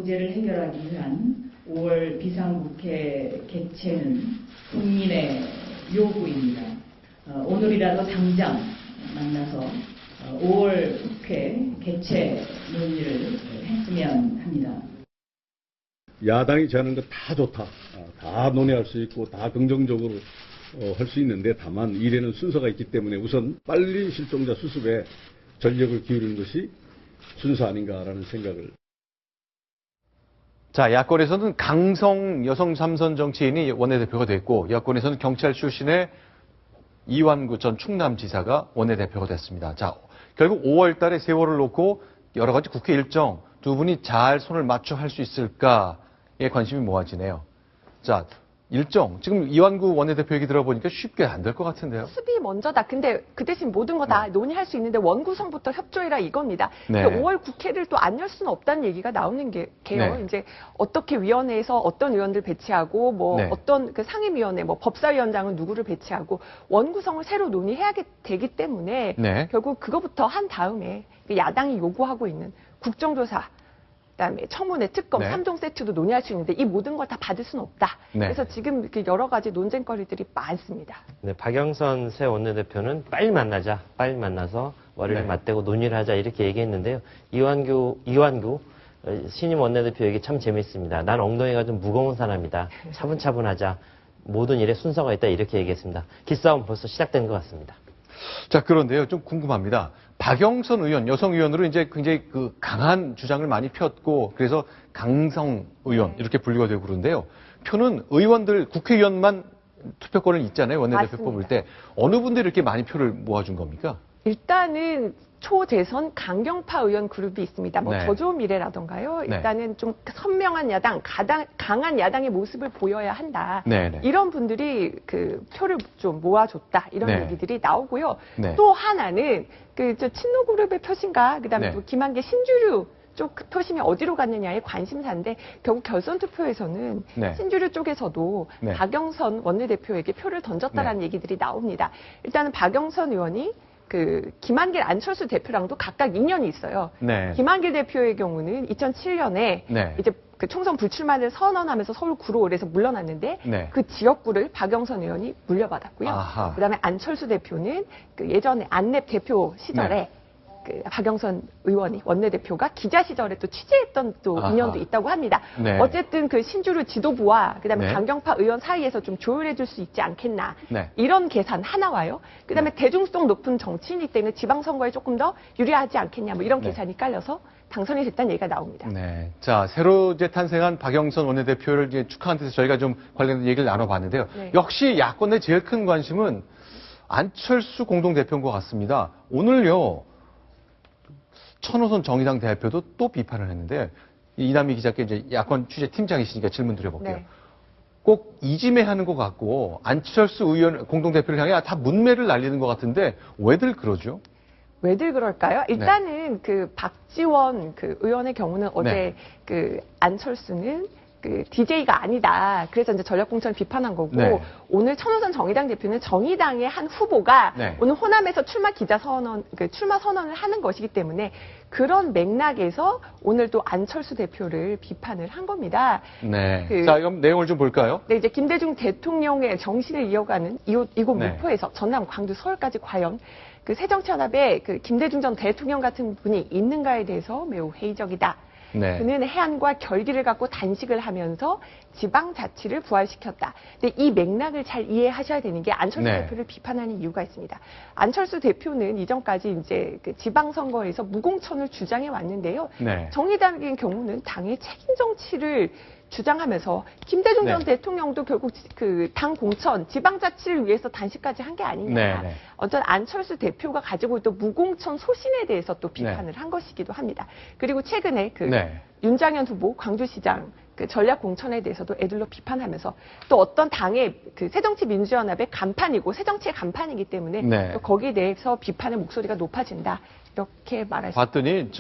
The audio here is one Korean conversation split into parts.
문제를 해결하기 위한 5월 비상국회 개최는 국민의 요구입니다. 오늘이라도 당장 만나서 5월 국회 개최 논의를 했으면 합니다. 야당이 제안한 거 다 좋다. 다 논의할 수 있고 다 긍정적으로 할 수 있는데 다만 일에는 순서가 있기 때문에 우선 빨리 실종자 수습에 전력을 기울이는 것이 순서 아닌가라는 생각을. 자, 야권에서는 강성 여성 삼선 정치인이 원내대표가 됐고 여권에서는 경찰 출신의 이완구 전 충남지사가 원내대표가 됐습니다. 자, 결국 5월 달에 세월을 놓고 여러 가지 국회 일정 두 분이 잘 손을 맞춰 할 수 있을까에 관심이 모아지네요. 자, 일정. 지금 이완구 원내대표 얘기 들어보니까 쉽게 안 될 것 같은데요. 수습이 먼저다. 근데 그 대신 모든 거 다 논의할 수 있는데 원구성부터 협조해라 이겁니다. 네. 5월 국회를 또 안 열 수는 없다는 얘기가 나오는 게요. 네. 이제 어떻게 위원회에서 어떤 의원들 배치하고 뭐 네. 어떤 그 상임위원회 뭐 법사위원장은 누구를 배치하고 원구성을 새로 논의해야 되기 때문에 네. 결국 그거부터 한 다음에 야당이 요구하고 있는 국정조사 그다음에 청문회, 특검, 네. 3종 세트도 논의할 수 있는데 이 모든 걸 다 받을 수는 없다. 네. 그래서 지금 이렇게 여러 가지 논쟁거리들이 많습니다. 네, 박영선 새 원내대표는 빨리 만나자, 빨리 만나서 머리를 네. 맞대고 논의를 하자 이렇게 얘기했는데요. 이완구 신임 원내대표 얘기 참 재밌습니다. 난 엉덩이가 좀 무거운 사람이다. 차분차분하자. 모든 일에 순서가 있다 이렇게 얘기했습니다. 기싸움 벌써 시작된 것 같습니다. 자, 그런데요, 좀 궁금합니다. 박영선 의원, 여성 의원으로 이제 굉장히 그 강한 주장을 많이 폈고, 그래서 강성 의원, 이렇게 분류가 되고 그러는데요. 표는 의원들, 국회의원만 투표권을 있잖아요. 원내대표 맞습니다. 뽑을 때. 어느 분들이 이렇게 많이 표를 모아준 겁니까? 일단은 초대선 강경파 의원 그룹이 있습니다. 뭐 네. 더 좋은 미래라던가요. 네. 일단은 좀 선명한 야당, 강한 야당의 모습을 보여야 한다. 네, 네. 이런 분들이 그 표를 좀 모아줬다. 이런 네. 얘기들이 나오고요. 네. 또 하나는 저 친노 그룹의 표신가, 그다음에 네. 또 김한길 신주류 쪽 표심이 어디로 갔느냐에 관심사인데 결국 결선 투표에서는 네. 신주류 쪽에서도 네. 박영선 원내대표에게 표를 던졌다라는 얘기들이 나옵니다. 일단은 박영선 의원이 그 김한길 안철수 대표랑도 각각 인연이 있어요. 네. 김한길 대표의 경우는 2007년에 네. 이제 그 총선 불출마를 선언하면서 서울 구로을에서 물러났는데 네. 그 지역구를 박영선 의원이 물려받았고요. 아하. 그다음에 안철수 대표는 그 예전에 안랩 대표 시절에 네. 그 박영선 의원이 원내대표가 기자 시절에 또 취재했던 또 아하. 인연도 있다고 합니다. 네. 어쨌든 그 신주류 지도부와 그다음에 네. 강경파 의원 사이에서 좀 조율해 줄 수 있지 않겠나. 네. 이런 계산 하나와요. 그다음에 대중성 높은 정치인이기 때문에 지방선거에 조금 더 유리하지 않겠냐. 뭐 이런 네. 계산이 깔려서 당선이 됐다는 얘기가 나옵니다. 네. 자, 새로 이제 탄생한 박영선 원내대표를 이제 축하한 데서 저희가 좀 관련된 얘기를 나눠봤는데요. 네. 역시 야권의 제일 큰 관심은 안철수 공동대표인 것 같습니다. 오늘요, 천호선 정의당 대표도 또 비판을 했는데, 이남희 기자께 이제 야권 취재팀장이시니까 질문 드려볼게요. 네. 꼭 이지매하는 것 같고, 안철수 의원 공동대표를 향해 다 문매를 날리는 것 같은데, 왜들 그러죠? 왜들 그럴까요? 일단은 그 박지원 그 의원의 경우는 어제 네. 그 안철수는 그 DJ가 아니다. 그래서 이제 전략공천을 비판한 거고 네. 오늘 천호선 정의당 대표는 정의당의 한 후보가 네. 오늘 호남에서 출마 기자 선언, 그 출마 선언을 하는 것이기 때문에 그런 맥락에서 오늘 또 안철수 대표를 비판을 한 겁니다. 네. 그- 자, 그럼 내용을 좀 볼까요? 네, 이제 김대중 대통령의 정신을 이어가는 이곳 네. 목포에서 전남, 광주, 서울까지 과연 그 새정치연합에 그 김대중 전 대통령 같은 분이 있는가에 대해서 매우 회의적이다. 네. 그는 해안과 결기를 갖고 단식을 하면서 지방자치를 부활시켰다. 근데 이 맥락을 잘 이해하셔야 되는 게 안철수 네. 대표를 비판하는 이유가 있습니다. 안철수 대표는 이전까지 이제 그 지방선거에서 무공천을 주장해 왔는데요. 네. 정의당의 경우는 당의 책임 정치를 주장하면서 김대중 전 네. 대통령도 결국 그 당 공천, 지방자치를 위해서 단식까지 한 게 아니냐. 네, 네. 어떤 안철수 대표가 가지고 있던 무공천 소신에 대해서 또 비판을 한 것이기도 합니다. 그리고 최근에 그 네. 윤장현 후보 광주시장 그 전략 공천에 대해서도 애들로 비판하면서 또 어떤 당의 그 새정치민주연합의 간판이고 새정치의 간판이기 때문에 네. 또 거기에 대해서 비판의 목소리가 높아진다. 이렇게 말할 수 봤더니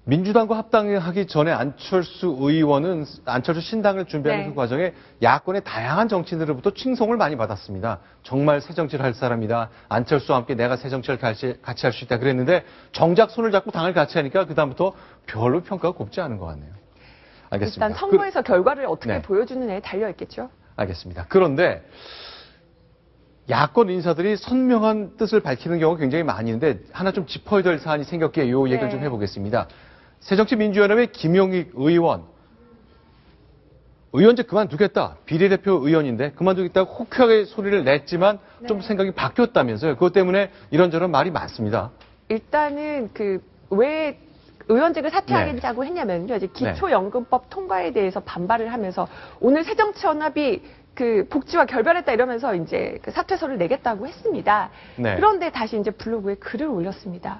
민주당과 합당하기 전에 안철수 의원은 안철수 신당을 준비하는 네. 그 과정에 야권의 다양한 정치인들로부터 칭송을 많이 받았습니다. 정말 새 정치를 할 사람이다. 안철수와 함께 내가 새 정치를 같이 할 수 있다 그랬는데 정작 손을 잡고 당을 같이 하니까 그다음부터 별로 평가가 곱지 않은 것 같네요. 알겠습니다. 일단 선거에서 결과를 어떻게 네. 보여주느냐에 달려있겠죠. 알겠습니다. 그런데 야권 인사들이 선명한 뜻을 밝히는 경우가 굉장히 많이 있는데 하나 좀 짚어야 될 사안이 생겼기에 이 얘기를 네. 좀 해보겠습니다. 새정치민주연합의 김용익 의원직 그만두겠다. 비례대표 의원인데 그만두겠다고 호쾌하게 소리를 냈지만 좀 네. 생각이 바뀌었다면서요. 그것 때문에 이런저런 말이 많습니다. 일단은 왜 의원직을 사퇴하겠다고 했냐면요. 이제 기초연금법 통과에 대해서 반발을 하면서 오늘 새정치연합이 복지와 결별했다 이러면서 이제 사퇴서를 내겠다고 했습니다. 네. 그런데 다시 이제 블로그에 글을 올렸습니다.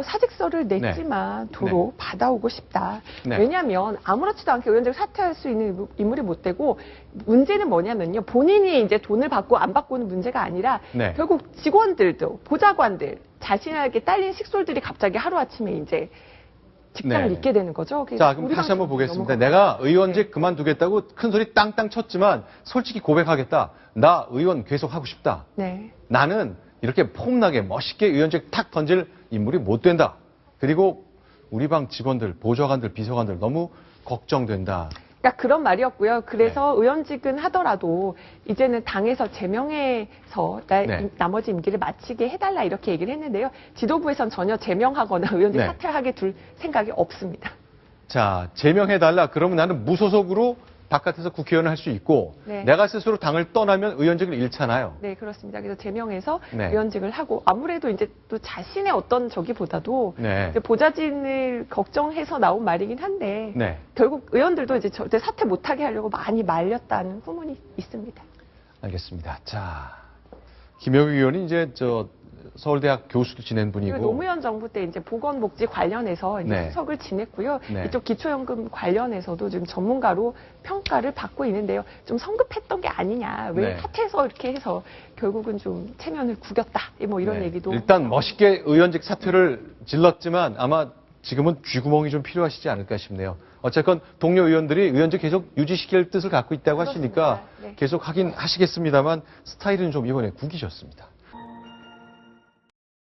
사직서를 냈지만 도로 받아오고 싶다. 네. 왜냐하면 아무렇지도 않게 의원직을 사퇴할 수 있는 인물이 못 되고 문제는 뭐냐면요. 본인이 이제 돈을 받고 안 받고는 문제가 아니라 네. 결국 직원들도 보좌관들 자신에게 딸린 식솔들이 갑자기 하루아침에 이제 직장을 네. 잃게 되는 거죠. 자, 그럼 다시 한번 보겠습니다. 내가 의원직 그만두겠다고 큰 소리 땅땅 쳤지만 솔직히 고백하겠다. 나 의원 계속 하고 싶다. 네. 나는 이렇게 폼나게 멋있게 의원직 탁 던질 인물이 못 된다. 그리고 우리 방 직원들, 보좌관들, 비서관들 너무 걱정된다. 그러니까 그런 말이었고요. 네. 그래서 의원직은 하더라도 이제는 당에서 제명해서 네. 나머지 임기를 마치게 해달라 이렇게 얘기를 했는데요. 지도부에선 전혀 제명하거나 의원직 네. 사퇴하게 둘 생각이 없습니다. 자, 제명해달라. 그러면 나는 무소속으로 바깥에서 국회의원을 할 수 있고 네. 내가 스스로 당을 떠나면 의원직을 잃잖아요. 네, 그렇습니다. 그래서 제명해서 네. 의원직을 하고 아무래도 이제 또 자신의 어떤 저기보다도 네. 이제 보좌진을 걱정해서 나온 말이긴 한데 네. 결국 의원들도 이제 절대 사퇴 못하게 하려고 많이 말렸다는 후문이 있습니다. 알겠습니다. 자, 김영희 의원이 이제 서울대학 교수도 지낸 분이고. 그리고 노무현 정부 때 이제 보건복지 관련해서 이제 네. 수석을 지냈고요. 네. 이쪽 기초연금 관련해서도 지금 전문가로 평가를 받고 있는데요. 좀 성급했던 게 아니냐. 왜 네. 사퇴해서 이렇게 해서 결국은 좀 체면을 구겼다. 뭐 이런 네. 얘기도. 일단 멋있게 의원직 사퇴를 질렀지만 아마 지금은 쥐구멍이 좀 필요하시지 않을까 싶네요. 어쨌건 동료 의원들이 의원직 계속 유지시킬 뜻을 갖고 있다고 하시니까 그렇습니다. 네. 계속 하긴 하시겠습니다만 스타일은 좀 이번에 구기셨습니다.